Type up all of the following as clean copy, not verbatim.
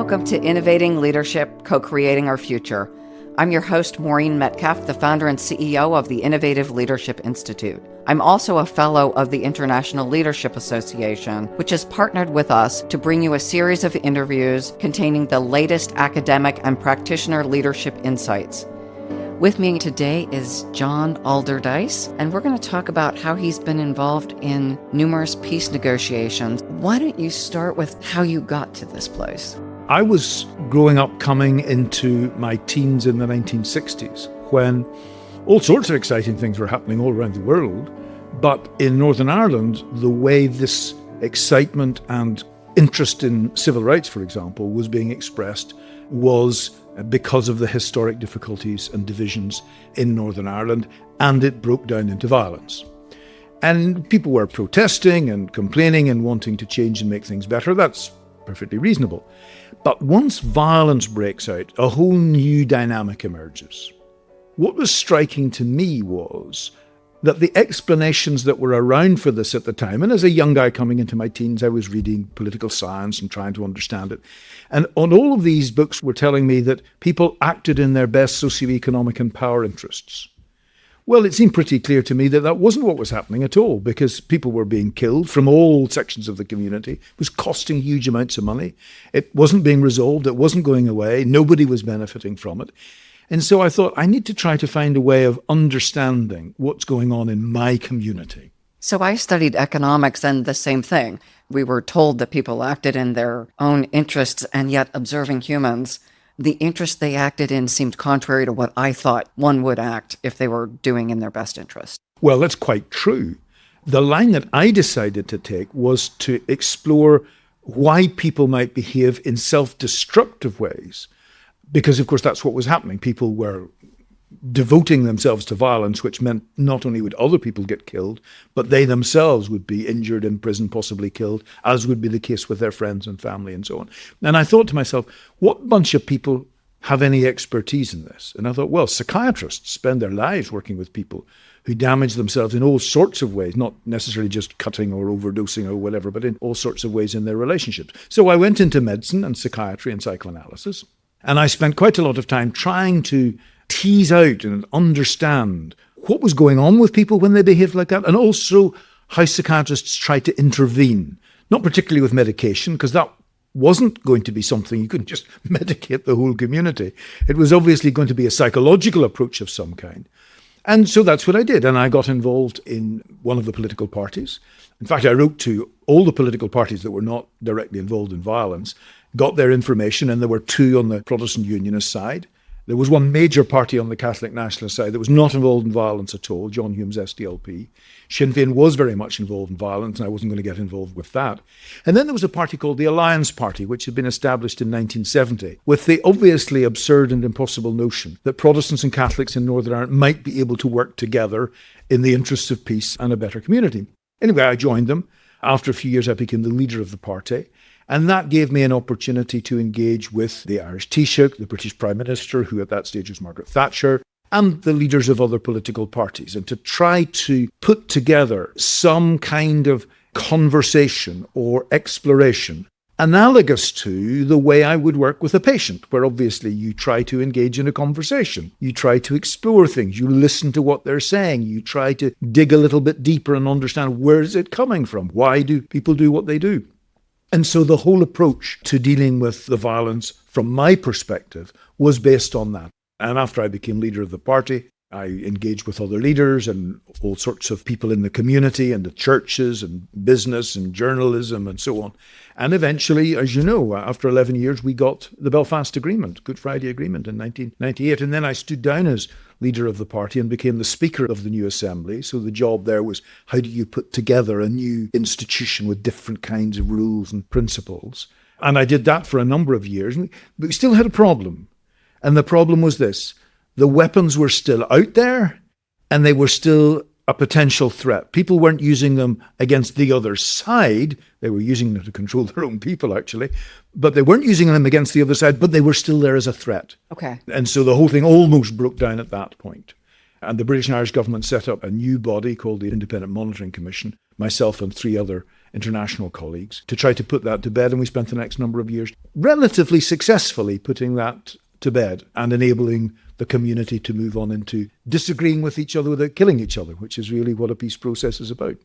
Welcome to Innovating Leadership, Co-Creating Our Future. I'm your host, Maureen Metcalf, the founder and CEO of the Innovative Leadership Institute. I'm also a fellow of the International Leadership Association, which has partnered with us to bring you a series of interviews containing the latest academic and practitioner leadership insights. With me today is John Alderdice, and we're going to talk about how he's been involved in numerous peace negotiations. Why don't you start with how you got to this place? I was growing up coming into my teens in the 1960s when all sorts of exciting things were happening all around the world. But in Northern Ireland, the way this excitement and interest in civil rights, for example, was being expressed was because of the historic difficulties and divisions in Northern Ireland, and it broke down into violence. And people were protesting and complaining and wanting to change and make things better. That's perfectly reasonable. But once violence breaks out, a whole new dynamic emerges. What was striking to me was that the explanations that were around for this at the time, and as a young guy coming into my teens, I was reading political science and trying to understand it. And on all of these books were telling me that people acted in their best socioeconomic and power interests. Well, it seemed pretty clear to me that that wasn't what was happening at all, because people were being killed from all sections of the community. It was costing huge amounts of money. It wasn't being resolved. It wasn't going away. Nobody was benefiting from it. And so I thought, I need to try to find a way of understanding what's going on in my community. So I studied economics, and the same thing. We were told that people acted in their own interests, and yet observing humans, the interest they acted in seemed contrary to what I thought one would act if they were doing in their best interest. Well, that's quite true. The line that I decided to take was to explore why people might behave in self-destructive ways. Because, of course, that's what was happening. People were devoting themselves to violence, which meant not only would other people get killed, but they themselves would be injured, imprisoned, possibly killed, as would be the case with their friends and family and so on. And I thought to myself, what bunch of people have any expertise in this? And I thought, well, psychiatrists spend their lives working with people who damage themselves in all sorts of ways, not necessarily just cutting or overdosing or whatever, but in all sorts of ways in their relationships. So I went into medicine and psychiatry and psychoanalysis. And I spent quite a lot of time trying to tease out and understand what was going on with people when they behaved like that, and also how psychiatrists tried to intervene, not particularly with medication, because that wasn't going to be something you couldn't just medicate the whole community. It was obviously going to be a psychological approach of some kind. And so that's what I did. And I got involved in one of the political parties. In fact, I wrote to all the political parties that were not directly involved in violence, got their information, and there were two on the Protestant Unionist side. There was one major party on the Catholic Nationalist side that was not involved in violence at all, John Hume's SDLP. Sinn Féin was very much involved in violence, and I wasn't going to get involved with that. And then there was a party called the Alliance Party, which had been established in 1970, with the obviously absurd and impossible notion that Protestants and Catholics in Northern Ireland might be able to work together in the interests of peace and a better community. Anyway, I joined them. After a few years, I became the leader of the party. And that gave me an opportunity to engage with the Irish Taoiseach, the British Prime Minister, who at that stage was Margaret Thatcher, and the leaders of other political parties, and to try to put together some kind of conversation or exploration analogous to the way I would work with a patient, where obviously you try to engage in a conversation. You try to explore things. You listen to what they're saying. You try to dig a little bit deeper and understand, where is it coming from? Why do people do what they do? And so the whole approach to dealing with the violence, from my perspective, was based on that. And after I became leader of the party, I engaged with other leaders and all sorts of people in the community and the churches and business and journalism and so on. And eventually, as you know, after 11 years, we got the Belfast Agreement, Good Friday Agreement in 1998. And then I stood down as leader of the party and became the speaker of the new assembly. So the job there was, how do you put together a new institution with different kinds of rules and principles? And I did that for a number of years. But we still had a problem. And the problem was this. The weapons were still out there, and they were still a potential threat. People weren't using them against the other side. They were using them to control their own people, actually. But they weren't using them against the other side, but they were still there as a threat. Okay. And so the whole thing almost broke down at that point. And the British and Irish government set up a new body called the Independent Monitoring Commission, myself and 3 other international colleagues, to try to put that to bed. And we spent the next number of years relatively successfully putting that to bed and enabling the community to move on into disagreeing with each other without killing each other, which is really what a peace process is about.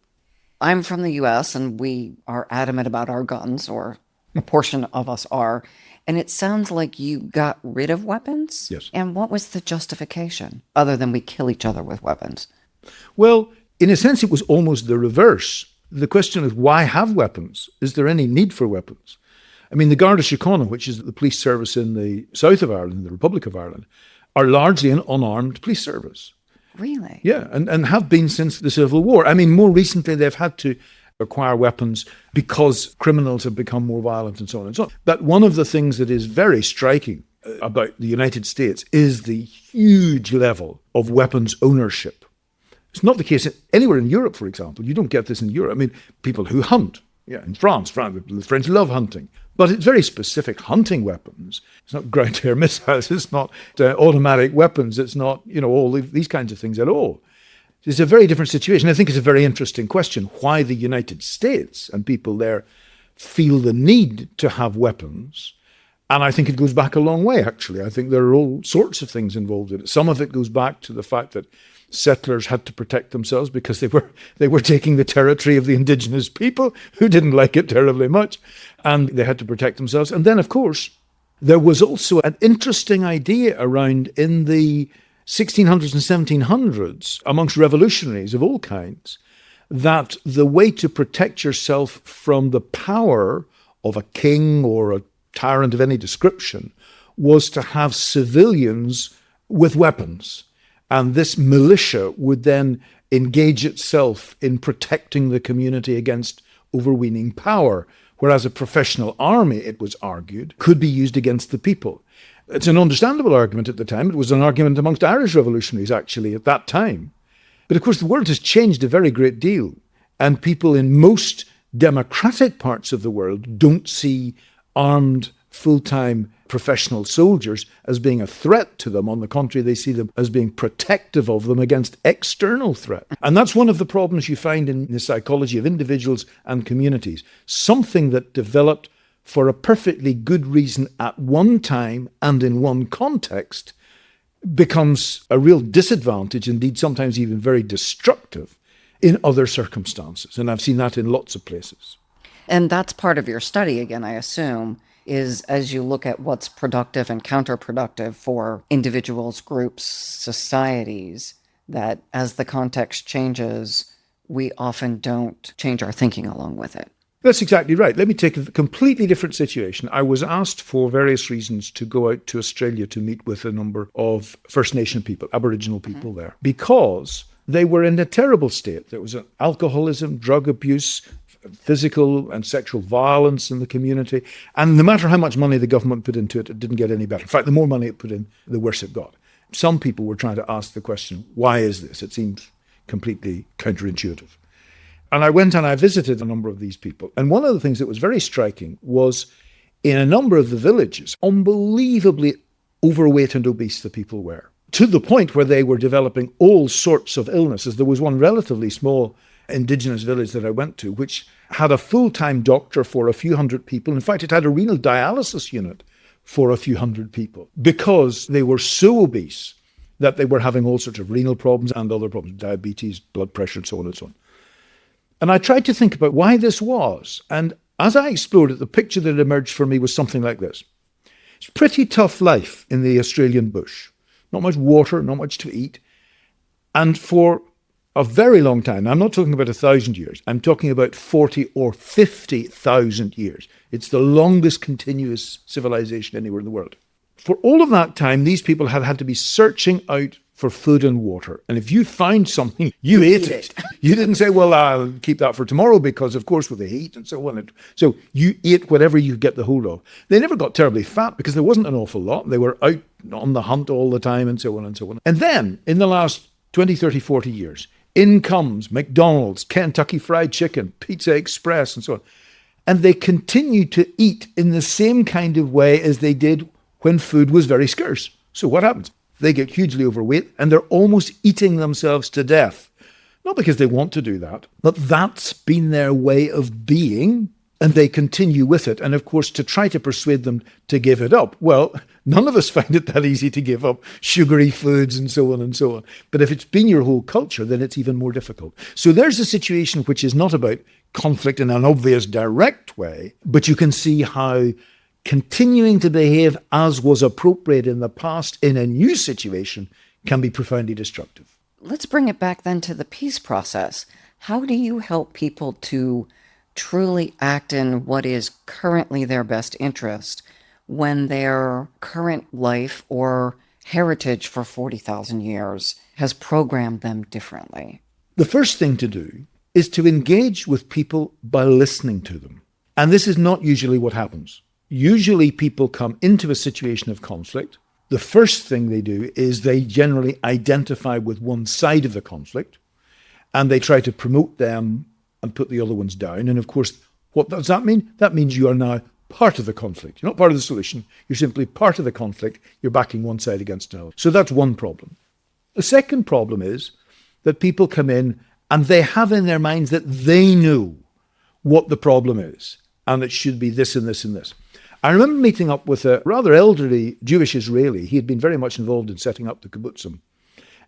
I'm from the US and we are adamant about our guns, or a portion of us are. And it sounds like you got rid of weapons? Yes. And what was the justification, other than we kill each other with weapons? Well, in a sense, it was almost the reverse. The question is, why have weapons? Is there any need for weapons? I mean, the Garda Síochána, which is the police service in the south of Ireland, the Republic of Ireland, are largely an unarmed police service. Really? Yeah, and have been since the Civil War. I mean, more recently, they've had to acquire weapons because criminals have become more violent and so on and so on. But one of the things that is very striking about the United States is the huge level of weapons ownership. It's not the case anywhere in Europe, for example. You don't get this in Europe. I mean, people who hunt, in France, the French love hunting. But it's very specific hunting weapons. It's not ground-to-air missiles. It's not automatic weapons. It's not, all these kinds of things at all. It's a very different situation. I think it's a very interesting question why the United States and people there feel the need to have weapons. And I think it goes back a long way, actually. I think there are all sorts of things involved in it. Some of it goes back to the fact that settlers had to protect themselves because they were taking the territory of the indigenous people who didn't like it terribly much, and they had to protect themselves. And then, of course, there was also an interesting idea around in the 1600s and 1700s amongst revolutionaries of all kinds that the way to protect yourself from the power of a king or a tyrant of any description was to have civilians with weapons. And this militia would then engage itself in protecting the community against overweening power, whereas a professional army, it was argued, could be used against the people. It's an understandable argument at the time. It was an argument amongst Irish revolutionaries, actually, at that time. But of course, the world has changed a very great deal. And people in most democratic parts of the world don't see armed, full-time professional soldiers as being a threat to them. On the contrary, they see them as being protective of them against external threat. And that's one of the problems you find in the psychology of individuals and communities. Something that developed for a perfectly good reason at one time and in one context becomes a real disadvantage, indeed sometimes even very destructive in other circumstances. And I've seen that in lots of places. And that's part of your study, again, I assume, is as you look at what's productive and counterproductive for individuals, groups, societies, that as the context changes, we often don't change our thinking along with it. That's exactly right. Let me take a completely different situation. I was asked for various reasons to go out to Australia to meet with a number of First Nation people, Aboriginal people there, because they were in a terrible state. There was alcoholism, drug abuse, physical and sexual violence in the community. And no matter how much money the government put into it, it didn't get any better. In fact, the more money it put in, the worse it got. Some people were trying to ask the question, why is this? It seems completely counterintuitive. And I went and I visited a number of these people. And one of the things that was very striking was in a number of the villages, unbelievably overweight and obese the people were, to the point where they were developing all sorts of illnesses. There was one relatively small indigenous village that I went to, which had a full-time doctor for a few hundred people. In fact, it had a renal dialysis unit for a few hundred people because they were so obese that they were having all sorts of renal problems and other problems, diabetes, blood pressure, and so on and so on. And I tried to think about why this was. And as I explored it, the picture that emerged for me was something like this. It's a pretty tough life in the Australian bush. Not much water, not much to eat. And for a very long time, I'm not talking about 1,000 years, I'm talking about 40 or 50,000 years. It's the longest continuous civilization anywhere in the world. For all of that time, these people have had to be searching out for food and water. And if you found something, you ate it. You didn't say, well, I'll keep that for tomorrow because, of course, with the heat and so on. So you ate whatever you get the hold of. They never got terribly fat because there wasn't an awful lot. They were out on the hunt all the time and so on and so on. And then in the last 20, 30, 40 years, in comes McDonald's, Kentucky Fried Chicken, Pizza Express and so on. And they continue to eat in the same kind of way as they did when food was very scarce. So what happens? They get hugely overweight and they're almost eating themselves to death. Not because they want to do that, but that's been their way of being and they continue with it. And of course, to try to persuade them to give it up, well, none of us find it that easy to give up sugary foods and so on and so on. But if it's been your whole culture, then it's even more difficult. So there's a situation which is not about conflict in an obvious direct way, but you can see how continuing to behave as was appropriate in the past in a new situation can be profoundly destructive. Let's bring it back then to the peace process. How do you help people to truly act in what is currently their best interest when their current life or heritage for 40,000 years has programmed them differently? The first thing to do is to engage with people by listening to them. And this is not usually what happens. Usually people come into a situation of conflict. The first thing they do is they generally identify with one side of the conflict and they try to promote them and put the other ones down. And of course, what does that mean? That means you are now part of the conflict. You're not part of the solution. You're simply part of the conflict. You're backing one side against another. So that's one problem. The second problem is that people come in and they have in their minds that they know what the problem is and it should be this and this and this. I remember meeting up with a rather elderly Jewish Israeli. He had been very much involved in setting up the kibbutzim.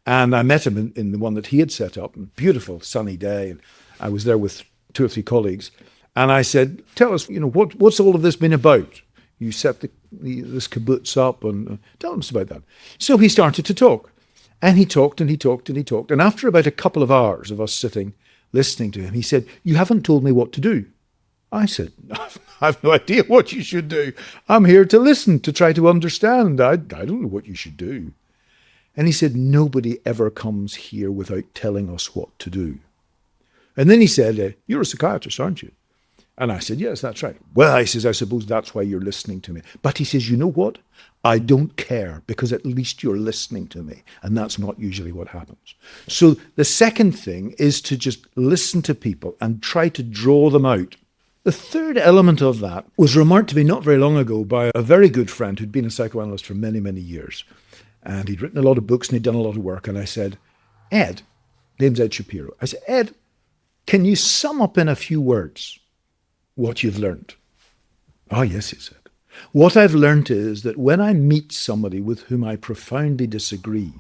And I met him in the one that he had set up. Beautiful sunny day. And I was there with 2 or 3 colleagues. And I said, tell us, what's all of this been about? You set this kibbutz up and tell us about that. So he started to talk. And he talked and he talked and he talked. And after about a couple of hours of us sitting, listening to him, he said, you haven't told me what to do. I said, I have no idea what you should do. I'm here to listen, to try to understand. I don't know what you should do. And he said, nobody ever comes here without telling us what to do. And then he said, you're a psychiatrist, aren't you? And I said, yes, that's right. Well, he says, I suppose that's why you're listening to me. But he says, you know what? I don't care because at least you're listening to me. And that's not usually what happens. So the second thing is to just listen to people and try to draw them out. The third element of that was remarked to me not very long ago by a very good friend who'd been a psychoanalyst for many, many years. And he'd written a lot of books and he'd done a lot of work. And I said, Ed, name's Ed Shapiro. I said, Ed, can you sum up in a few words what you've learned? Oh, yes, he said. What I've learned is that when I meet somebody with whom I profoundly disagree,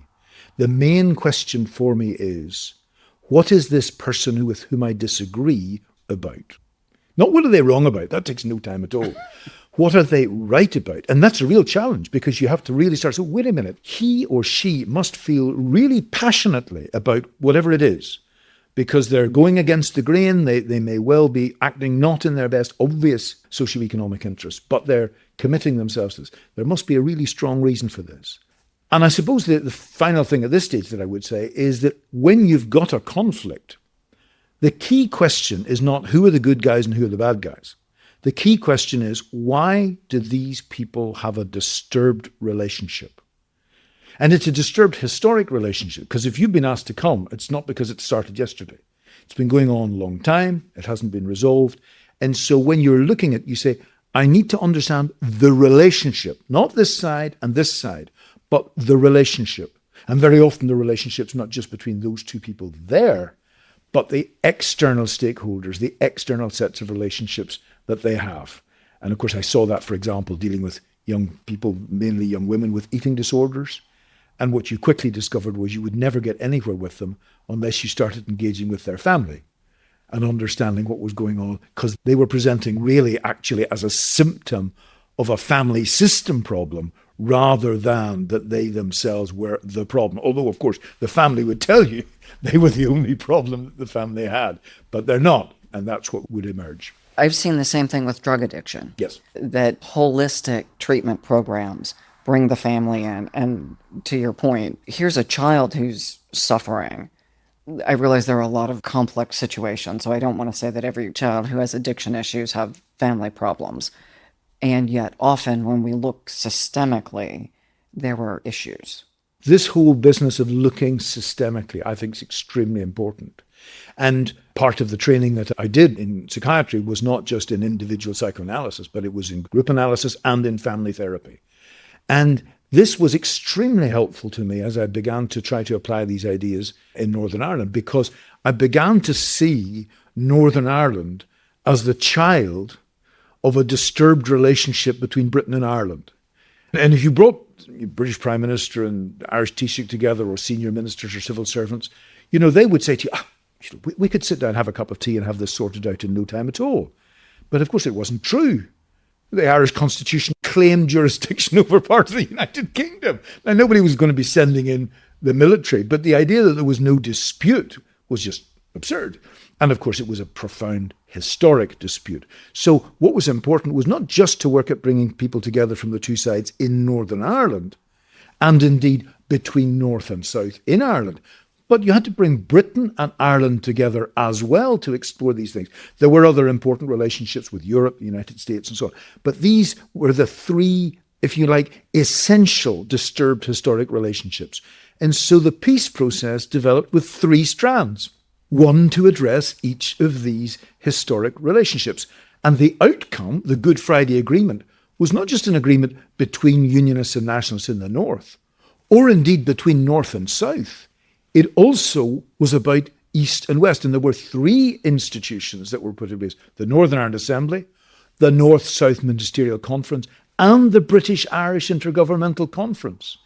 the main question for me is, what is this person with whom I disagree about? Not what are they wrong about? That takes no time at all. What are they right about? And that's a real challenge because you have to really start. So wait a minute. He or she must feel really passionately about whatever it is because they're going against the grain. They may well be acting not in their best obvious socioeconomic interests, but they're committing themselves to this. There must be a really strong reason for this. And I suppose the final thing at this stage that I would say is that when you've got a conflict, the key question is not who are the good guys and who are the bad guys. The key question is, why do these people have a disturbed relationship? And it's a disturbed historic relationship, because if you've been asked to come, it's not because it started yesterday. It's been going on a long time. It hasn't been resolved. And so when you're looking at, you say, I need to understand the relationship, not this side and this side, but the relationship. And very often the relationship's not just between those two people there, but the external stakeholders, the external sets of relationships that they have. And of course, I saw that, for example, dealing with young people, mainly young women with eating disorders. And what you quickly discovered was you would never get anywhere with them unless you started engaging with their family and understanding what was going on, because they were presenting really actually as a symptom of a family system problem rather than that they themselves were the problem. Although, of course, the family would tell you they were the only problem that the family had, but they're not. And that's what would emerge. I've seen the same thing with drug addiction. Yes. That holistic treatment programs bring the family in. And to your point, here's a child who's suffering. I realize there are a lot of complex situations, so I don't want to say that every child who has addiction issues have family problems. And yet often when we look systemically, there were issues. This whole business of looking systemically, I think, is extremely important. And part of the training that I did in psychiatry was not just in individual psychoanalysis, but it was in group analysis and in family therapy. And This was extremely helpful to me as I began to try to apply these ideas in Northern Ireland, because I began to see Northern Ireland as the child of a disturbed relationship between Britain and Ireland. And if you brought British Prime Minister and Irish Taoiseach together, or senior ministers or civil servants, they would say to you, we could sit down, have a cup of tea and have this sorted out in no time at all. But of course it wasn't true. The Irish Constitution claimed jurisdiction over part of the United Kingdom. Now, nobody was going to be sending in the military, but the idea that there was no dispute was just absurd. And of course, it was a profound historic dispute. So what was important was not just to work at bringing people together from the two sides in Northern Ireland, and indeed between North and South in Ireland, but you had to bring Britain and Ireland together as well to explore these things. There were other important relationships with Europe, the United States, and so on. But these were the three, if you like, essential disturbed historic relationships. And so the peace process developed with three strands. One to address each of these historic relationships. And the outcome, the Good Friday Agreement, was not just an agreement between Unionists and Nationalists in the North, or indeed between North and South. It also was about East and West. And there were three institutions that were put in place: the Northern Ireland Assembly, the North-South Ministerial Conference, and the British-Irish Intergovernmental Conference.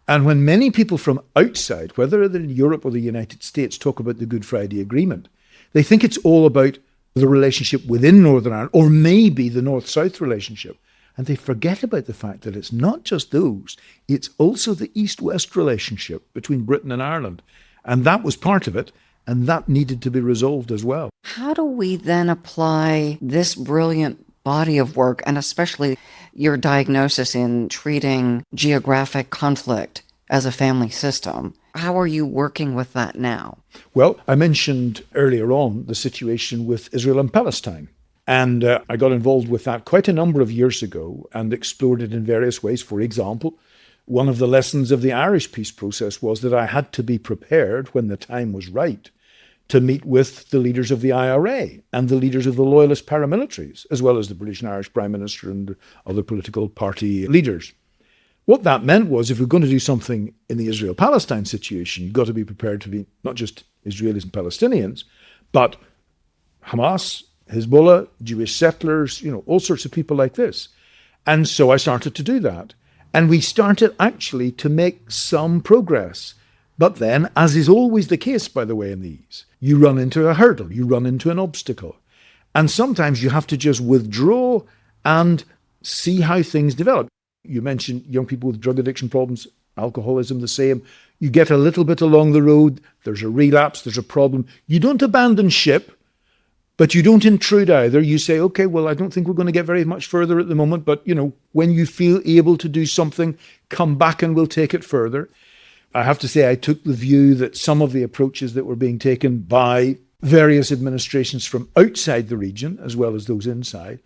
And when many people from outside, whether they're in Europe or the United States, talk about the Good Friday Agreement, they think it's all about the relationship within Northern Ireland, or maybe the North-South relationship. And they forget about the fact that it's not just those, it's also the East-West relationship between Britain and Ireland. And that was part of it, and that needed to be resolved as well. How do we then apply this brilliant body of work, and especially your diagnosis in treating geographic conflict as a family system? How are you working with that now? Well, I mentioned earlier on the situation with Israel and Palestine. And I got involved with that quite a number of years ago and explored it in various ways. For example, one of the lessons of the Irish peace process was that I had to be prepared when the time was right to meet with the leaders of the IRA and the leaders of the loyalist paramilitaries, as well as the British and Irish Prime Minister and other political party leaders. What that meant was, if we're going to do something in the Israel-Palestine situation, you've got to be prepared to be not just Israelis and Palestinians, but Hamas, Hezbollah, Jewish settlers, all sorts of people like this. And so I started to do that. And we started actually to make some progress. But then, as is always the case, by the way, in these, you run into a hurdle, you run into an obstacle. And sometimes you have to just withdraw and see how things develop. You mentioned young people with drug addiction problems, alcoholism, the same. You get a little bit along the road, there's a relapse, there's a problem. You don't abandon ship, but you don't intrude either. You say, okay, well, I don't think we're going to get very much further at the moment, but, when you feel able to do something, come back and we'll take it further. I have to say, I took the view that some of the approaches that were being taken by various administrations from outside the region, as well as those inside,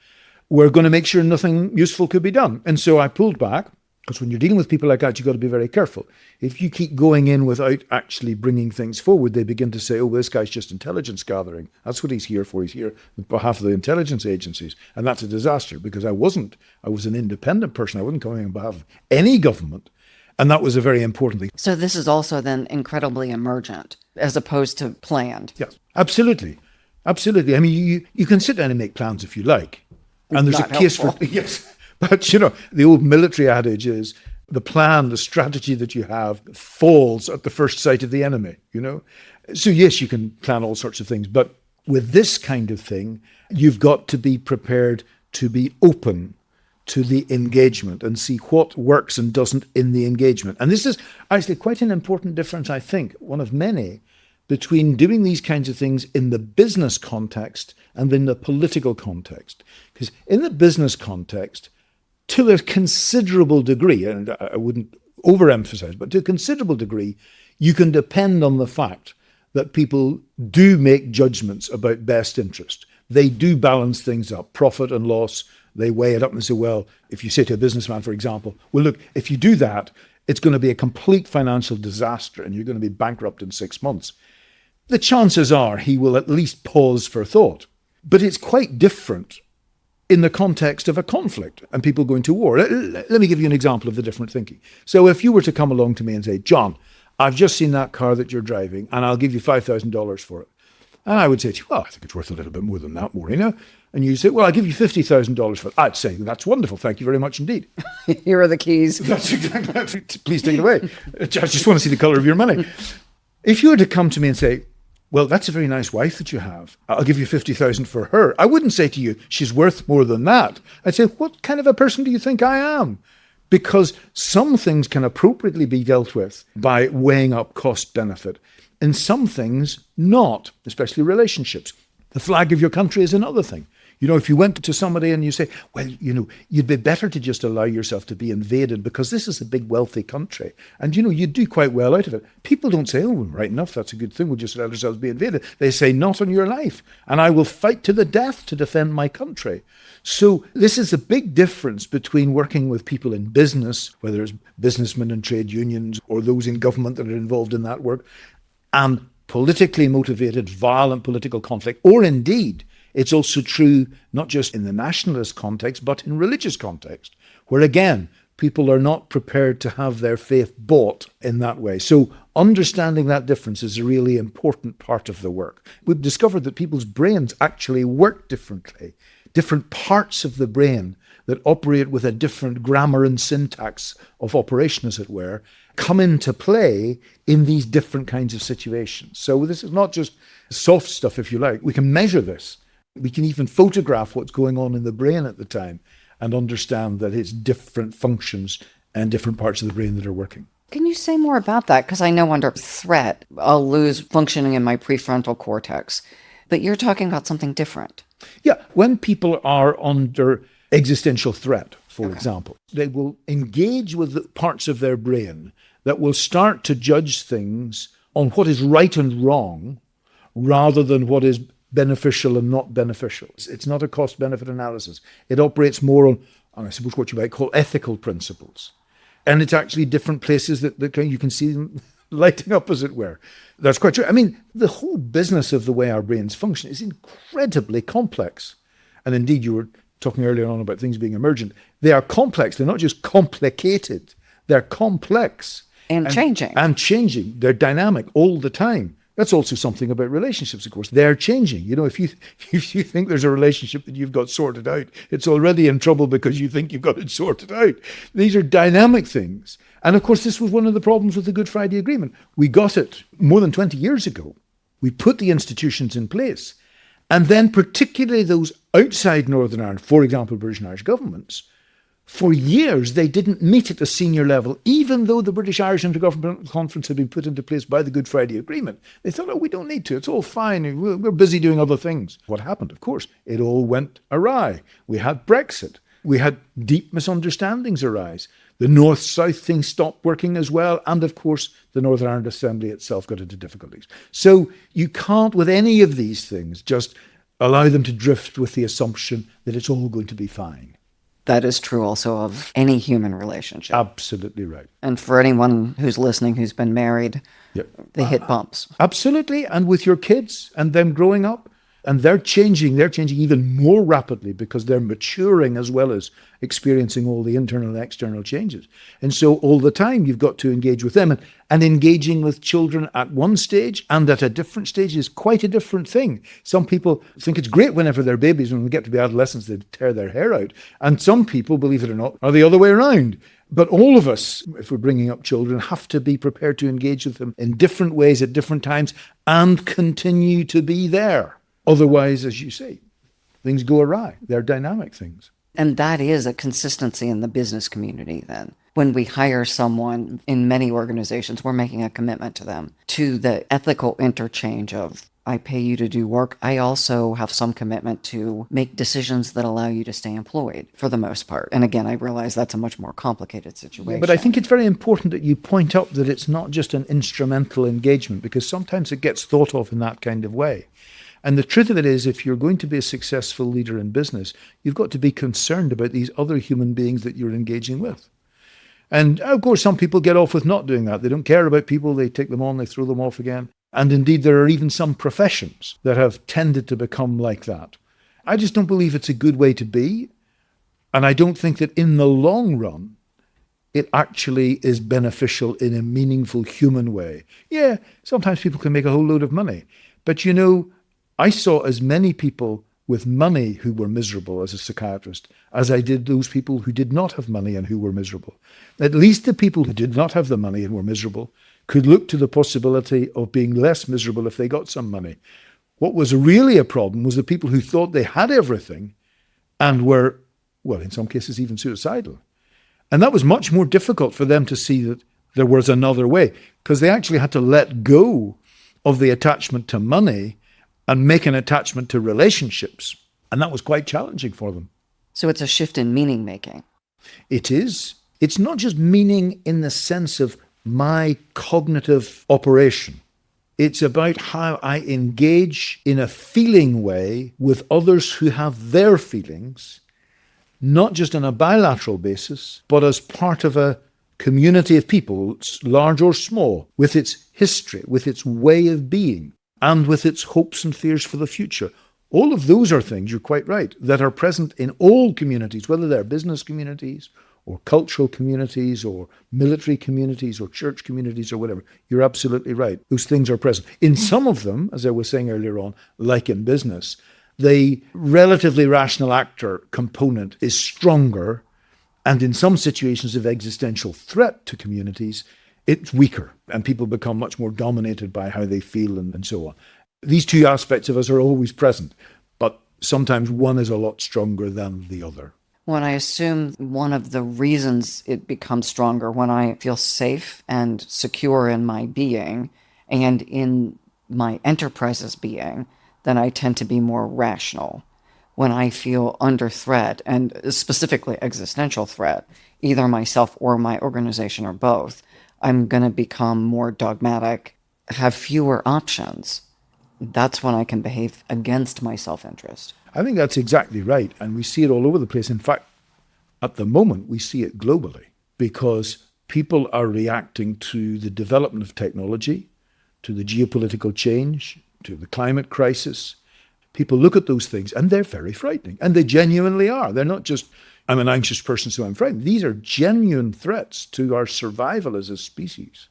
were going to make sure nothing useful could be done. And so I pulled back, because when you're dealing with people like that, you've got to be very careful. If you keep going in without actually bringing things forward, they begin to say, oh, this guy's just intelligence gathering. That's what he's here for. He's here on behalf of the intelligence agencies. And that's a disaster, because I was an independent person. I wasn't coming on behalf of any government. And that was a very important thing. So this is also then incredibly emergent as opposed to planned. Yes, absolutely. Absolutely. I mean, you can sit down and make plans if you like. And there's Not a case helpful. for, yes. But, the old military adage is the plan, the strategy that you have falls at the first sight of the enemy, So yes, you can plan all sorts of things. But with this kind of thing, you've got to be prepared to be open to the engagement and see what works and doesn't in the engagement. And this is actually quite an important difference, I think, one of many, between doing these kinds of things in the business context and in the political context. Because in the business context, to a considerable degree, and I wouldn't overemphasize, but to a considerable degree, you can depend on the fact that people do make judgments about best interest. They do balance things up, profit and loss. They weigh it up and say, well, if you say to a businessman, for example, well, look, if you do that, it's going to be a complete financial disaster and you're going to be bankrupt in 6 months. The chances are he will at least pause for thought. But it's quite different in the context of a conflict and people going to war. Let me give you an example of the different thinking. So if you were to come along to me and say, John, I've just seen that car that you're driving and I'll give you $5,000 for it. And I would say to you, well, I think it's worth a little bit more than that, Maureen. And you say, well, I'll give you $50,000 for it. I'd say, that's wonderful. Thank you very much indeed. Here are the keys. That's exactly. Please take it away. I just want to see the colour of your money. If you were to come to me and say, well, that's a very nice wife that you have. I'll give you $50,000 for her. I wouldn't say to you, she's worth more than that. I'd say, what kind of a person do you think I am? Because some things can appropriately be dealt with by weighing up cost benefit, and some things not, especially relationships. The flag of your country is another thing. You know, if you went to somebody and you say, well, you know, you'd be better to just allow yourself to be invaded because this is a big wealthy country. And, you know, you do quite well out of it. People don't say, oh, well, right enough, that's a good thing. We'll just let ourselves be invaded. They say, not on your life. And I will fight to the death to defend my country. So this is a big difference between working with people in business, whether it's businessmen and trade unions or those in government that are involved in that work, and politically motivated, violent political conflict, or indeed, it's also true not just in the nationalist context, but in religious context, where again, people are not prepared to have their faith bought in that way. So understanding that difference is a really important part of the work. We've discovered that people's brains actually work differently. Different parts of the brain that operate with a different grammar and syntax of operation, as it were, come into play in these different kinds of situations. So this is not just soft stuff, if you like. We can measure this. We can even photograph what's going on in the brain at the time and understand that it's different functions and different parts of the brain that are working. Can you say more about that? Because I know under threat, I'll lose functioning in my prefrontal cortex. But you're talking about something different. Yeah, when people are under existential threat, for example, they will engage with the parts of their brain that will start to judge things on what is right and wrong rather than what is beneficial and not beneficial. It's not a cost-benefit analysis. It operates more on, I suppose, what you might call ethical principles. And it's actually different places that you can see them lighting up, as it were. That's quite true. I mean, the whole business of the way our brains function is incredibly complex. And indeed, you were talking earlier on about things being emergent. They are complex. They're not just complicated. They're complex. And changing. And changing. They're dynamic all the time. That's also something about relationships, of course. They're changing. You know, if you think there's a relationship that you've got sorted out, it's already in trouble because you think you've got it sorted out. These are dynamic things. And of course, this was one of the problems with the Good Friday Agreement. We got it more than 20 years ago. We put the institutions in place. And then particularly those outside Northern Ireland, for example, British and Irish governments, for years, they didn't meet at a senior level, even though the British-Irish Intergovernmental Conference had been put into place by the Good Friday Agreement. They thought, oh, we don't need to. It's all fine. We're busy doing other things. What happened, of course? It all went awry. We had Brexit. We had deep misunderstandings arise. The North-South thing stopped working as well. And, of course, the Northern Ireland Assembly itself got into difficulties. So you can't, with any of these things, just allow them to drift with the assumption that it's all going to be fine. That is true also of any human relationship. Absolutely right. And for anyone who's listening who's been married, they hit bumps. Absolutely. And with your kids and them growing up, and they're changing even more rapidly because they're maturing as well as experiencing all the internal and external changes. And so all the time you've got to engage with them. And engaging with children at one stage and at a different stage is quite a different thing. Some people think it's great whenever they're babies, when they get to be adolescents, they tear their hair out. And some people, believe it or not, are the other way around. But all of us, if we're bringing up children, have to be prepared to engage with them in different ways at different times and continue to be there. Otherwise, as you say, things go awry. They're dynamic things. And that is a consistency in the business community then. When we hire someone in many organizations, we're making a commitment to them, to the ethical interchange of, I pay you to do work. I also have some commitment to make decisions that allow you to stay employed for the most part. And again, I realize that's a much more complicated situation. But I think it's very important that you point out that it's not just an instrumental engagement, because sometimes it gets thought of in that kind of way. And the truth of it is, if you're going to be a successful leader in business, you've got to be concerned about these other human beings that you're engaging with. And of course, some people get off with not doing that. They don't care about people. They take them on, they throw them off again. And indeed, there are even some professions that have tended to become like that. I just don't believe it's a good way to be. And I don't think that in the long run, it actually is beneficial in a meaningful human way. Yeah, sometimes people can make a whole load of money. But I saw as many people with money who were miserable as a psychiatrist as I did those people who did not have money and who were miserable. At least the people who did not have the money and were miserable could look to the possibility of being less miserable if they got some money. What was really a problem was the people who thought they had everything and were, well, in some cases even suicidal. And that was much more difficult for them to see that there was another way, because they actually had to let go of the attachment to money and make an attachment to relationships. And that was quite challenging for them. So it's a shift in meaning making. It is. It's not just meaning in the sense of my cognitive operation. It's about how I engage in a feeling way with others who have their feelings, not just on a bilateral basis, but as part of a community of people, large or small, with its history, with its way of being, and with its hopes and fears for the future. All of those are things, you're quite right, that are present in all communities, whether they're business communities or cultural communities or military communities or church communities or whatever. You're absolutely right. Those things are present. In some of them, as I was saying earlier on, like in business, the relatively rational actor component is stronger, and in some situations of existential threat to communities, it's weaker, and people become much more dominated by how they feel and so on. These two aspects of us are always present, but sometimes one is a lot stronger than the other. When I assume one of the reasons it becomes stronger when I feel safe and secure in my being and in my enterprise's being, then I tend to be more rational. When I feel under threat, and specifically existential threat, either myself or my organization or both, I'm going to become more dogmatic, have fewer options. That's when I can behave against my self-interest. I think that's exactly right. And we see it all over the place. In fact, at the moment, we see it globally because people are reacting to the development of technology, to the geopolitical change, to the climate crisis. People look at those things and they're very frightening. And they genuinely are. They're not just, I'm an anxious person, so I'm frightened. These are genuine threats to our survival as a species.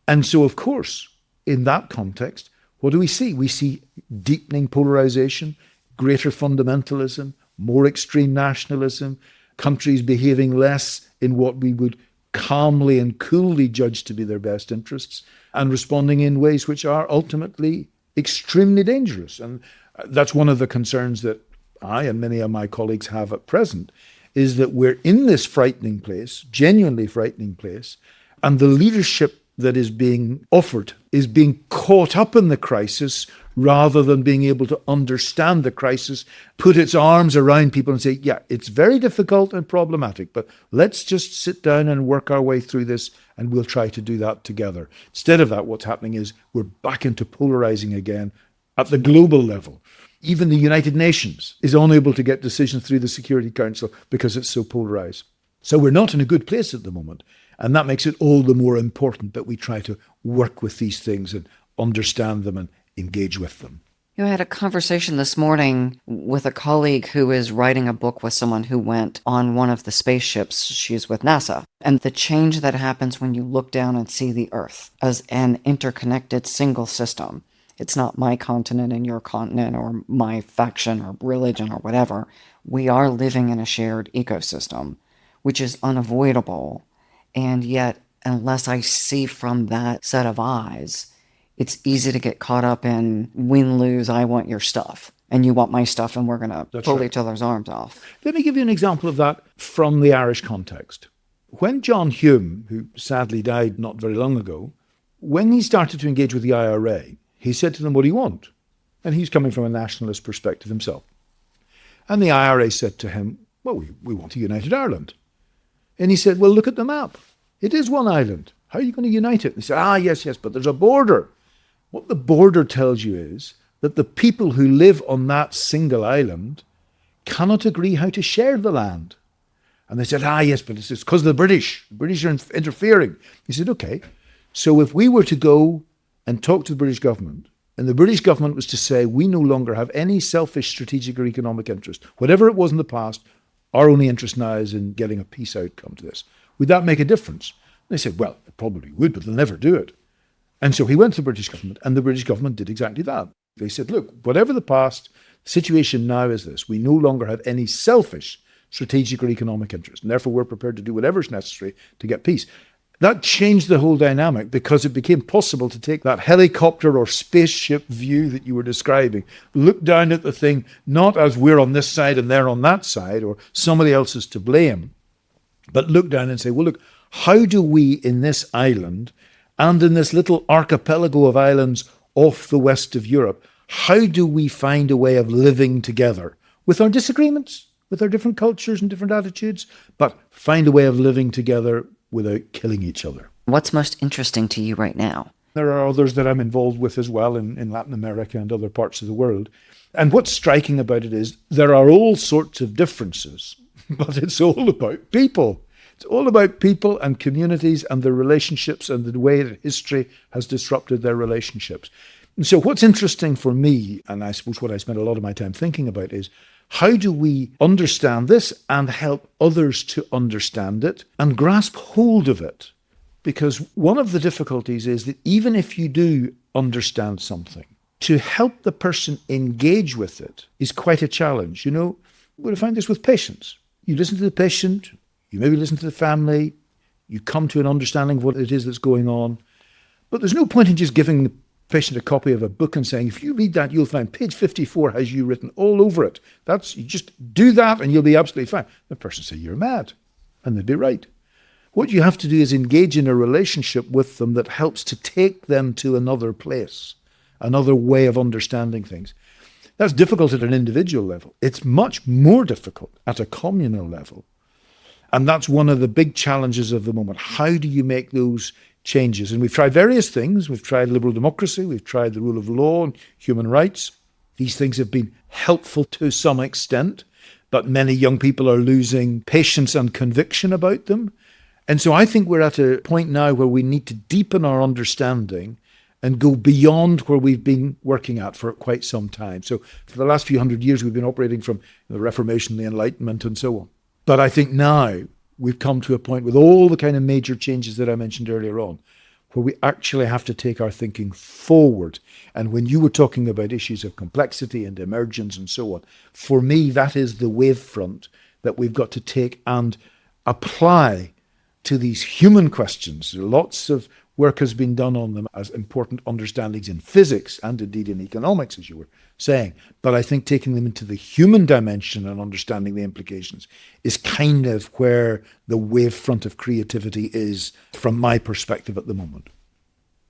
And so, of course, in that context, what do we see? We see deepening polarization, greater fundamentalism, more extreme nationalism, countries behaving less in what we would calmly and coolly judge to be their best interests, and responding in ways which are ultimately extremely dangerous. And that's one of the concerns that I and many of my colleagues have at present, is that we're in this frightening place, genuinely frightening place, and the leadership that is being offered is being caught up in the crisis rather than being able to understand the crisis, put its arms around people and say, yeah, it's very difficult and problematic, but let's just sit down and work our way through this and we'll try to do that together. Instead of that, what's happening is we're back into polarizing again at the global level. Even the United Nations is unable to get decisions through the Security Council because it's so polarized. So we're not in a good place at the moment. And that makes it all the more important that we try to work with these things and understand them and engage with them. I had a conversation this morning with a colleague who is writing a book with someone who went on one of the spaceships. She's with NASA. And the change that happens when you look down and see the Earth as an interconnected single system. It's not my continent and your continent or my faction or religion or whatever. We are living in a shared ecosystem, which is unavoidable. And yet, unless I see from that set of eyes, it's easy to get caught up in win-lose, I want your stuff, and you want my stuff, and we're going to pull each other's arms off. Let me give you an example of that from the Irish context. When John Hume, who sadly died not very long ago, when he started to engage with the IRA, he said to them, what do you want? And he's coming from a nationalist perspective himself. And the IRA said to him, well, we want a united Ireland. And he said, well, look at the map. It is one island. How are you going to unite it? They said, yes, but there's a border. What the border tells you is that the people who live on that single island cannot agree how to share the land. And they said, yes, but it's because of the British. The British are interfering. He said, okay, so if we were to go and talk to the British government And the British government was to say, we no longer have any selfish strategic or economic interest. Whatever it was in the past, our only interest now is in getting a peace outcome to this. Would that make a difference? They said, well, it probably would, but they'll never do it. And so he went to the British government, and the British government did exactly that. They said, look, whatever the past, the situation now is this. We no longer have any selfish strategic or economic interest, and therefore we're prepared to do whatever's necessary to get peace. That changed the whole dynamic because it became possible to take that helicopter or spaceship view that you were describing, look down at the thing, not as we're on this side and they're on that side, or somebody else is to blame, but look down and say, well, look, how do we in this island and in this little archipelago of islands off the west of Europe, how do we find a way of living together with our disagreements, with our different cultures and different attitudes, but find a way of living together without killing each other? What's most interesting to you right now? There are others that I'm involved with as well in Latin America and other parts of the world. And what's striking about it is there are all sorts of differences, but it's all about people. It's all about people and communities and their relationships and the way that history has disrupted their relationships. And so what's interesting for me, and I suppose what I spend a lot of my time thinking about, is how do we understand this and help others to understand it and grasp hold of it? Because one of the difficulties is that even if you do understand something, to help the person engage with it is quite a challenge. You know, we'll find this with patients. You listen to the patient, you maybe listen to the family, you come to an understanding of what it is that's going on, but there's no point in just giving the patient a copy of a book and saying, if you read that, you'll find page 54 has you written all over it. You just do that and you'll be absolutely fine. The person say, you're mad. And they'd be right. What you have to do is engage in a relationship with them that helps to take them to another place, another way of understanding things. That's difficult at an individual level. It's much more difficult at a communal level. And that's one of the big challenges of the moment. How do you make those changes? And we've tried various things. We've tried liberal democracy. We've tried the rule of law and human rights. These things have been helpful to some extent, but many young people are losing patience and conviction about them. And so I think we're at a point now where we need to deepen our understanding and go beyond where we've been working at for quite some time. So for the last few hundred years, we've been operating from the Reformation, the Enlightenment, and so on. But I think now we've come to a point with all the kind of major changes that I mentioned earlier on, where we actually have to take our thinking forward. And when you were talking about issues of complexity and emergence and so on, for me, that is the wavefront that we've got to take and apply to these human questions. Lots of work has been done on them as important understandings in physics and indeed in economics, as you were saying. But I think taking them into the human dimension and understanding the implications is kind of where the wavefront of creativity is from my perspective at the moment.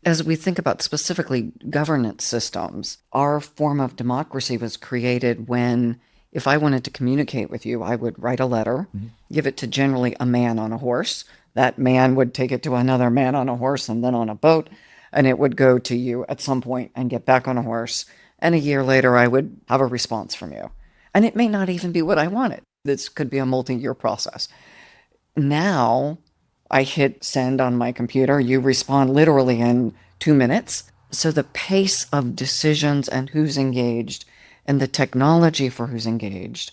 As we think about specifically governance systems, our form of democracy was created when, if I wanted to communicate with you, I would write a letter, give it to generally a man on a horse. That man would take it to another man on a horse and then on a boat, and it would go to you at some point and get back on a horse. And a year later, I would have a response from you. And it may not even be what I wanted. This could be a multi-year process. Now, I hit send on my computer. You respond literally in 2 minutes. So the pace of decisions and who's engaged and the technology for who's engaged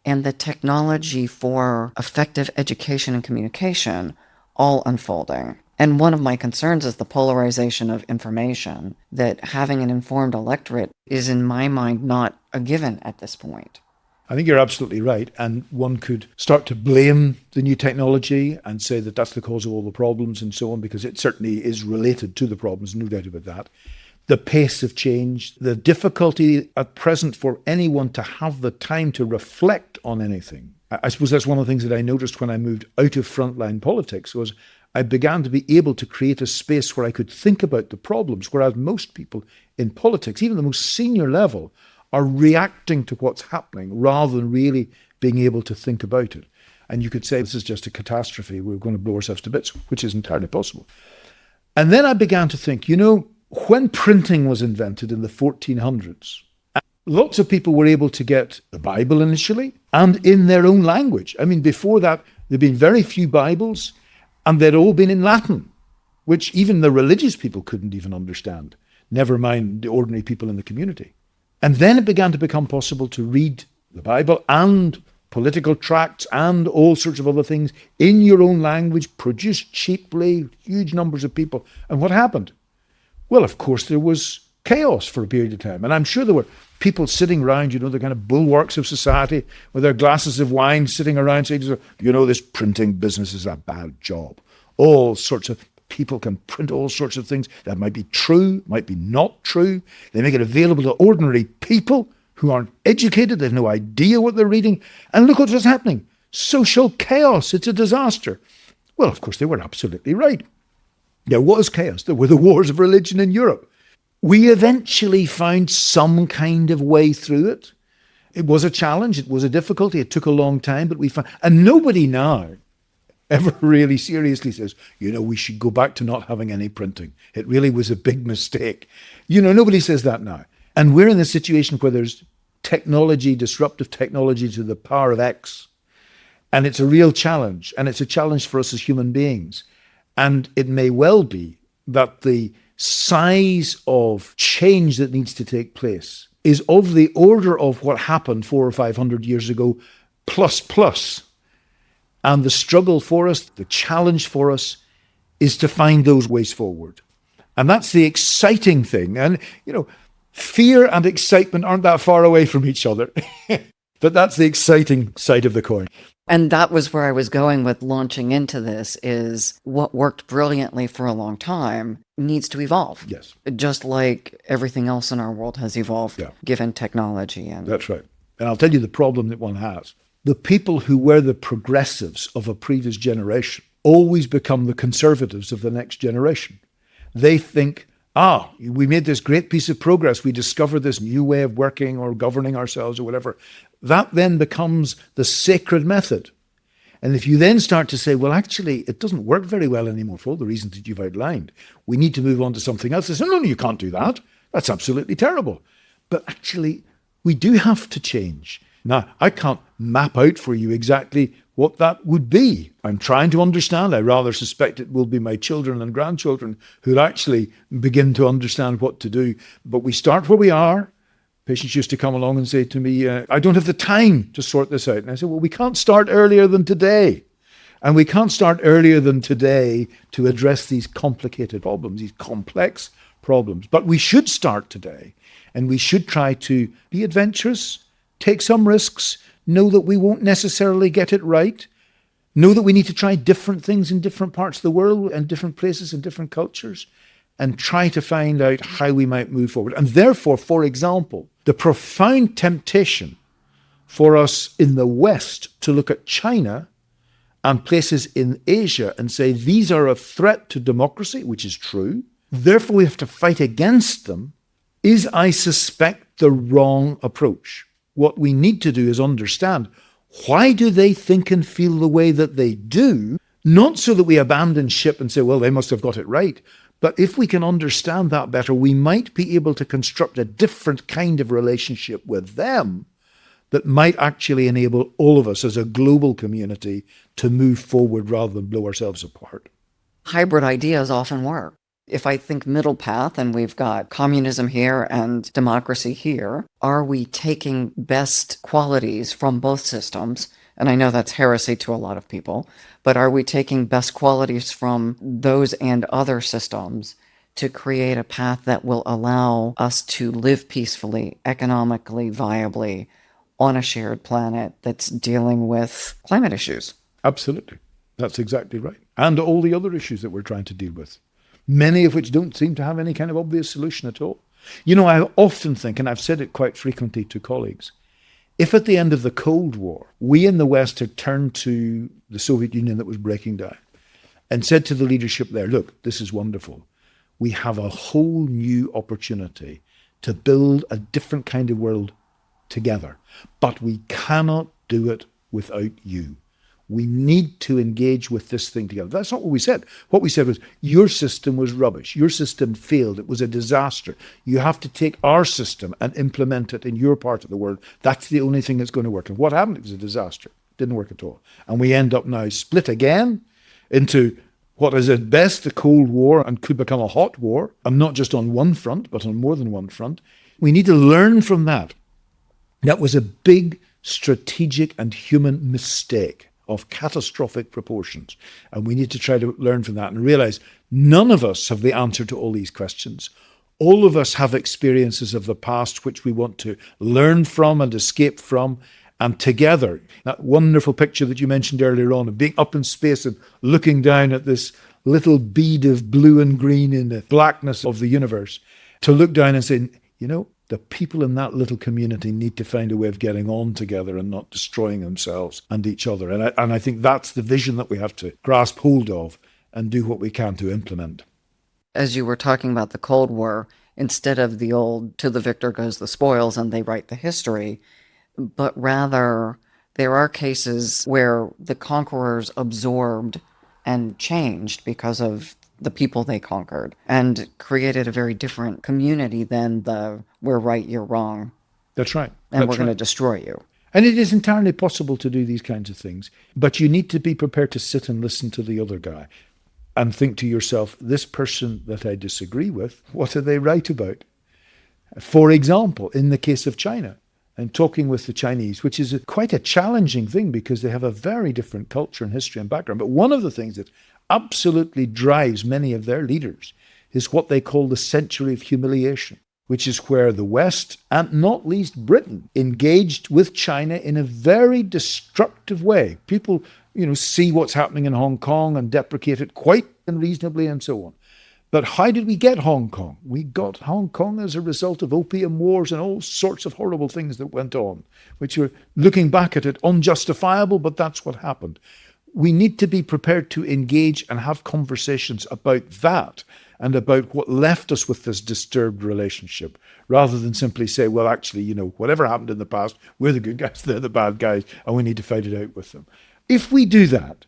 and the technology for effective education and communication all unfolding. And one of my concerns is the polarization of information, that having an informed electorate is, in my mind, not a given at this point. I think you're absolutely right. And one could start to blame the new technology and say that that's the cause of all the problems and so on, because it certainly is related to the problems, no doubt about that. The pace of change, the difficulty at present for anyone to have the time to reflect on anything. I suppose that's one of the things that I noticed when I moved out of frontline politics was I began to be able to create a space where I could think about the problems, whereas most people in politics, even the most senior level, are reacting to what's happening rather than really being able to think about it. And you could say this is just a catastrophe, we're going to blow ourselves to bits, which is entirely possible. And then I began to think, when printing was invented in the 1400s, lots of people were able to get the Bible initially and in their own language. I mean, before that, there'd been very few Bibles and they'd all been in Latin, which even the religious people couldn't even understand. never mind the ordinary people in the community. And then it began to become possible to read the Bible and political tracts and all sorts of other things in your own language, produced cheaply, huge numbers of people. And what happened? Well, of course, there was chaos for a period of time. And I'm sure there were people sitting around, the kind of bulwarks of society with their glasses of wine sitting around saying, this printing business is a bad job. All sorts of people can print all sorts of things that might be true, might be not true. They make it available to ordinary people who aren't educated. They have no idea what they're reading. And look what's happening. Social chaos. It's a disaster. Well, of course, they were absolutely right. There was chaos. There were the wars of religion in Europe. We eventually found some kind of way through it. It was a challenge. It was a difficulty. It took a long time, but we found, and nobody now ever really seriously says, we should go back to not having any printing. It really was a big mistake. Nobody says that now. And we're in a situation where there's technology, disruptive technology to the power of X. And it's a real challenge. And it's a challenge for us as human beings. And it may well be that the size of change that needs to take place is of the order of what happened 400 or 500 years ago, plus. And the struggle for us, the challenge for us, is to find those ways forward. And that's the exciting thing. And, fear and excitement aren't that far away from each other. But that's the exciting side of the coin. And that was where I was going with launching into this, is what worked brilliantly for a long time needs to evolve. Yes. Just like everything else in our world has evolved, given technology. And that's right. And I'll tell you the problem that one has. The people who were the progressives of a previous generation always become the conservatives of the next generation. They think, we made this great piece of progress. We discovered this new way of working or governing ourselves or whatever. That then becomes the sacred method. And if you then start to say, well, actually, it doesn't work very well anymore for all the reasons that you've outlined, we need to move on to something else. They say, no, you can't do that. That's absolutely terrible. But actually, we do have to change. Now, I can't map out for you exactly what that would be. I'm trying to understand. I rather suspect it will be my children and grandchildren who'll actually begin to understand what to do. But we start where we are. Patients used to come along and say to me, I don't have the time to sort this out. And I said, well, we can't start earlier than today. And we can't start earlier than today to address these complicated problems, these complex problems. But we should start today. And we should try to be adventurous, take some risks, know that we won't necessarily get it right, know that we need to try different things in different parts of the world and different places and different cultures, and try to find out how we might move forward. And therefore, for example, the profound temptation for us in the West to look at China and places in Asia and say, these are a threat to democracy, which is true, therefore we have to fight against them, is, I suspect, the wrong approach. What we need to do is understand, why do they think and feel the way that they do? Not so that we abandon ship and say, well, they must have got it right. But if we can understand that better, we might be able to construct a different kind of relationship with them that might actually enable all of us as a global community to move forward rather than blow ourselves apart. Hybrid ideas often work. If I think middle path and we've got communism here and democracy here, are we taking best qualities from both systems? And I know that's heresy to a lot of people, but are we taking best qualities from those and other systems to create a path that will allow us to live peacefully, economically, viably on a shared planet that's dealing with climate issues? Absolutely. That's exactly right. And all the other issues that we're trying to deal with, many of which don't seem to have any kind of obvious solution at all. I often think, and I've said it quite frequently to colleagues, if at the end of the Cold War, we in the West had turned to the Soviet Union that was breaking down and said to the leadership there, look, this is wonderful. We have a whole new opportunity to build a different kind of world together, but we cannot do it without you. We need to engage with this thing together. That's not what we said. What we said was, your system was rubbish. Your system failed. It was a disaster. You have to take our system and implement it in your part of the world. That's the only thing that's going to work. And what happened? It was a disaster. It didn't work at all. And we end up now split again into what is at best a Cold War and could become a hot war, and not just on one front, but on more than one front. We need to learn from that. That was a big strategic and human mistake of catastrophic proportions. And we need to try to learn from that and realize none of us have the answer to all these questions. All of us have experiences of the past which we want to learn from and escape from. And together, that wonderful picture that you mentioned earlier on of being up in space and looking down at this little bead of blue and green in the blackness of the universe, to look down and say, you know, the people in that little community need to find a way of getting on together and not destroying themselves and each other. And I think that's the vision that we have to grasp hold of and do what we can to implement. As you were talking about the Cold War, instead of the old "to the victor goes the spoils" and they write the history, but rather there are cases where the conquerors absorbed and changed because of the people they conquered and created a very different community than the "we're right, you're wrong." That's right. And we're going to destroy you. And it is entirely possible to do these kinds of things, but you need to be prepared to sit and listen to the other guy and think to yourself, this person that I disagree with, what are they right about? For example, in the case of China, and talking with the Chinese, which is quite a challenging thing because they have a very different culture and history and background. But one of the things that absolutely drives many of their leaders is what they call the century of humiliation, which is where the West, and not least Britain, engaged with China in a very destructive way. People, see what's happening in Hong Kong and deprecate it quite unreasonably and so on. But how did we get Hong Kong? We got Hong Kong as a result of opium wars and all sorts of horrible things that went on, which are, looking back at it, unjustifiable, but that's what happened. We need to be prepared to engage and have conversations about that and about what left us with this disturbed relationship, rather than simply say, well, actually, whatever happened in the past, we're the good guys, they're the bad guys, and we need to fight it out with them. If we do that,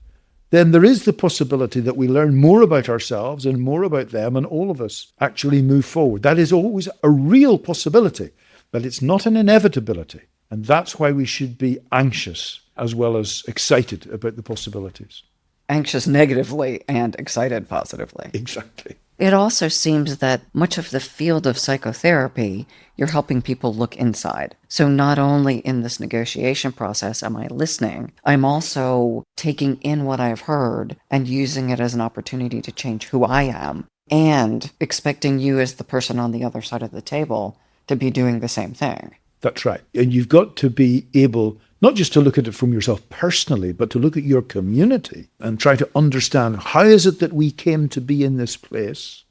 then there is the possibility that we learn more about ourselves and more about them, and all of us actually move forward. That is always a real possibility, but it's not an inevitability. And that's why we should be anxious as well as excited about the possibilities. Anxious negatively and excited positively. Exactly. It also seems that much of the field of psychotherapy, you're helping people look inside. So not only in this negotiation process am I listening, I'm also taking in what I've heard and using it as an opportunity to change who I am, and expecting you as the person on the other side of the table to be doing the same thing. That's right. And you've got to be able not just to look at it from yourself personally, but to look at your community and try to understand, how is it that we came to be in this place?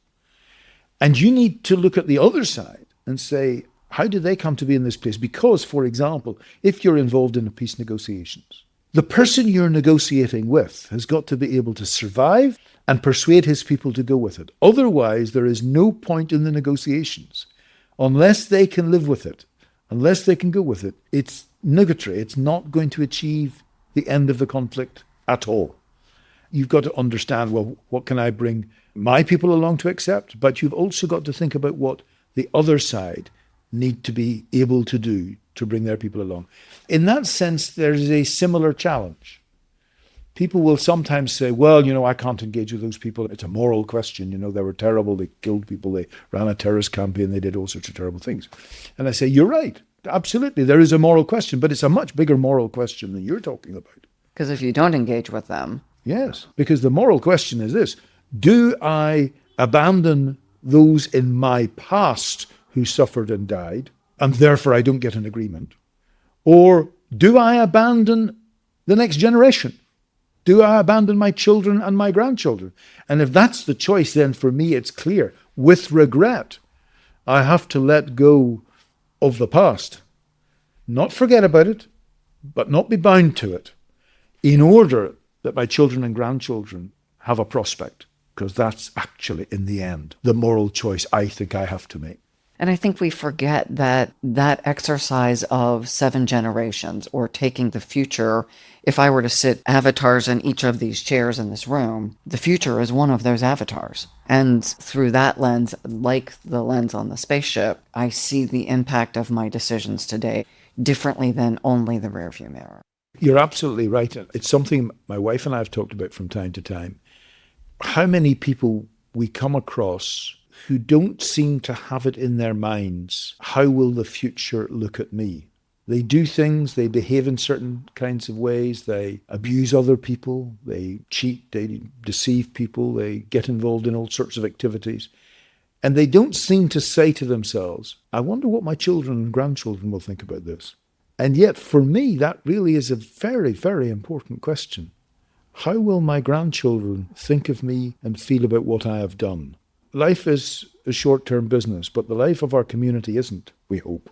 And you need to look at the other side and say, how did they come to be in this place? Because, for example, if you're involved in a peace negotiations, the person you're negotiating with has got to be able to survive and persuade his people to go with it. Otherwise, there is no point in the negotiations. Unless they can live with it, unless they can go with it, it's nugatory. It's not going to achieve the end of the conflict at all. You've got to understand, well, what can I bring my people along to accept? But you've also got to think about what the other side need to be able to do to bring their people along. In that sense, there's a similar challenge. People will sometimes say, well, I can't engage with those people. It's a moral question. They were terrible. They killed people. They ran a terrorist campaign. They did all sorts of terrible things. And I say, you're right. Absolutely. There is a moral question, but it's a much bigger moral question than you're talking about. Because if you don't engage with them. Yes, because the moral question is this: do I abandon those in my past who suffered and died, and therefore I don't get an agreement? Or do I abandon the next generation? Do I abandon my children and my grandchildren? And if that's the choice, then for me it's clear. With regret, I have to let go of the past. Not forget about it, but not be bound to it, in order that my children and grandchildren have a prospect. Because that's actually, in the end, the moral choice I think I have to make. And I think we forget that exercise of 7 generations, or taking the future, if I were to sit avatars in each of these chairs in this room, the future is one of those avatars. And through that lens, like the lens on the spaceship, I see the impact of my decisions today differently than only the rearview mirror. You're absolutely right. It's something my wife and I have talked about from time to time. how many people we come across who don't seem to have it in their minds, how will the future look at me? They do things, they behave in certain kinds of ways, they abuse other people, they cheat, they deceive people, they get involved in all sorts of activities. And they don't seem to say to themselves, I wonder what my children and grandchildren will think about this. And yet, for me, that really is a very, very important question. How will my grandchildren think of me and feel about what I have done? Life is a short-term business, but the life of our community isn't, we hope.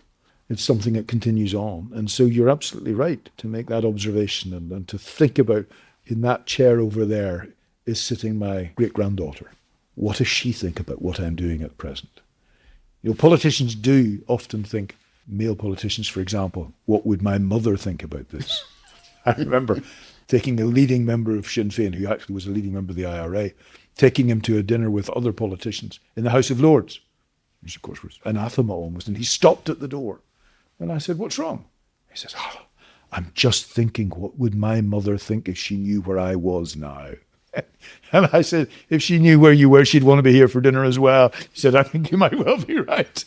It's something that continues on. And so you're absolutely right to make that observation and to think about, in that chair over there is sitting my great-granddaughter. What does she think about what I'm doing at present? Politicians do often think, male politicians, for example, what would my mother think about this? I remember taking a leading member of Sinn Féin, who actually was a leading member of the IRA, taking him to a dinner with other politicians in the House of Lords, which of course was anathema almost, and he stopped at the door. And I said, what's wrong? He says, I'm just thinking, what would my mother think if she knew where I was now? And I said, if she knew where you were, she'd want to be here for dinner as well. He said, I think you might well be right.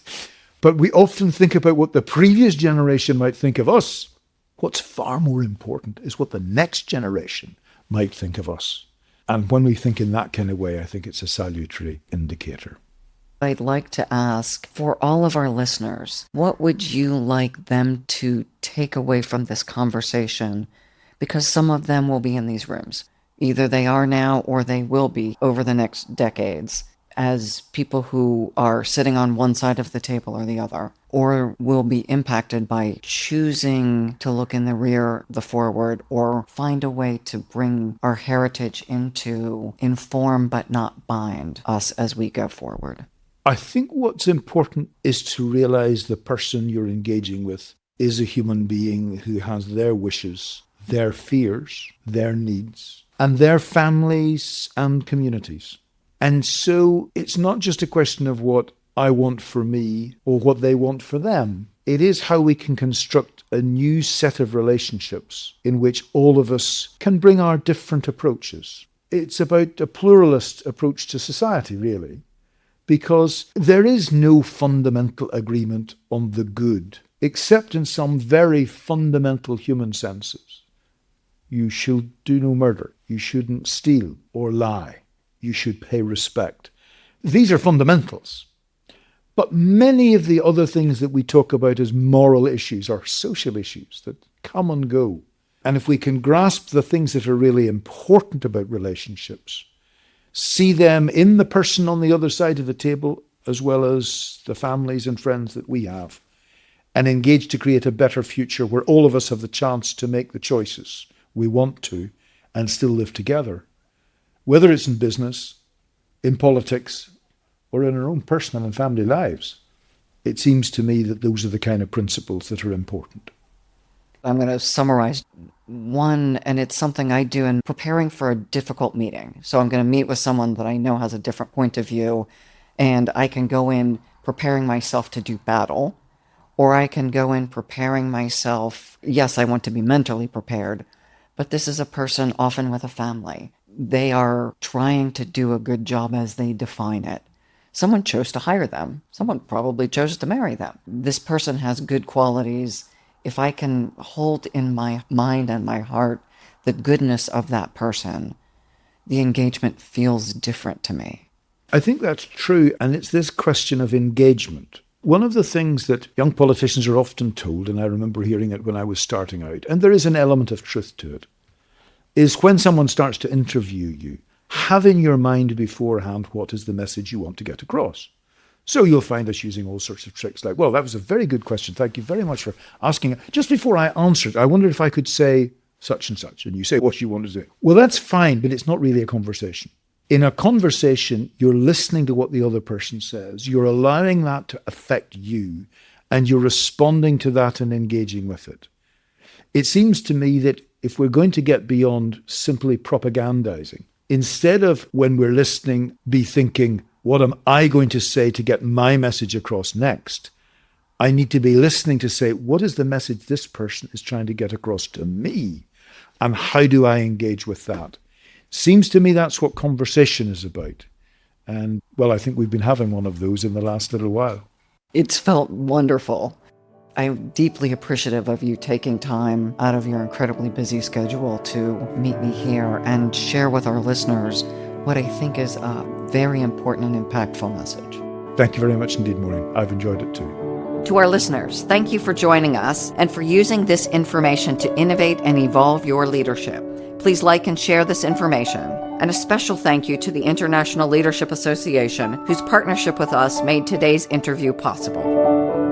But we often think about what the previous generation might think of us. What's far more important is what the next generation might think of us. And when we think in that kind of way, I think it's a salutary indicator. I'd like to ask, for all of our listeners, what would you like them to take away from this conversation? Because some of them will be in these rooms. Either they are now or they will be over the next decades as people who are sitting on one side of the table or the other, or will be impacted by choosing to look in the rear, the forward, or find a way to bring our heritage into inform but not bind us as we go forward. I think what's important is to realize the person you're engaging with is a human being who has their wishes, their fears, their needs, and their families and communities. And so it's not just a question of what I want for me or what they want for them. It is how we can construct a new set of relationships in which all of us can bring our different approaches. It's about a pluralist approach to society, really, because there is no fundamental agreement on the good, except in some very fundamental human senses. You should do no murder. You shouldn't steal or lie. You should pay respect. These are fundamentals. But many of the other things that we talk about as moral issues are social issues that come and go. And if we can grasp the things that are really important about relationships, see them in the person on the other side of the table, as well as the families and friends that we have, and engage to create a better future where all of us have the chance to make the choices we want to and still live together, whether it's in business, in politics, or in our own personal and family lives. It seems to me that those are the kind of principles that are important. I'm going to summarize one, and it's something I do in preparing for a difficult meeting. So I'm going to meet with someone that I know has a different point of view, and I can go in preparing myself to do battle, or I can go in preparing myself. Yes, I want to be mentally prepared, but this is a person often with a family. They are trying to do a good job as they define it. Someone chose to hire them. Someone probably chose to marry them. This person has good qualities. If I can hold in my mind and my heart the goodness of that person, the engagement feels different to me. I think that's true, and it's this question of engagement. One of the things that young politicians are often told, and I remember hearing it when I was starting out, and there is an element of truth to it, is when someone starts to interview you, have in your mind beforehand what is the message you want to get across. So you'll find us using all sorts of tricks like, well, that was a very good question. Thank you very much for asking it. Just before I answer it, I wondered if I could say such and such. And you say what you want to do. Well, that's fine, but it's not really a conversation. In a conversation, you're listening to what the other person says. You're allowing that to affect you, and you're responding to that and engaging with it. It seems to me that if we're going to get beyond simply propagandizing, instead of when we're listening, be thinking, what am I going to say to get my message across next? I need to be listening to say, what is the message this person is trying to get across to me? And how do I engage with that? Seems to me that's what conversation is about. And, well, I think we've been having one of those in the last little while. It's felt wonderful. I'm deeply appreciative of you taking time out of your incredibly busy schedule to meet me here and share with our listeners what I think is a very important and impactful message. Thank you very much indeed, Maureen. I've enjoyed it too. To our listeners, thank you for joining us and for using this information to innovate and evolve your leadership. Please like and share this information. And a special thank you to the International Leadership Association, whose partnership with us made today's interview possible.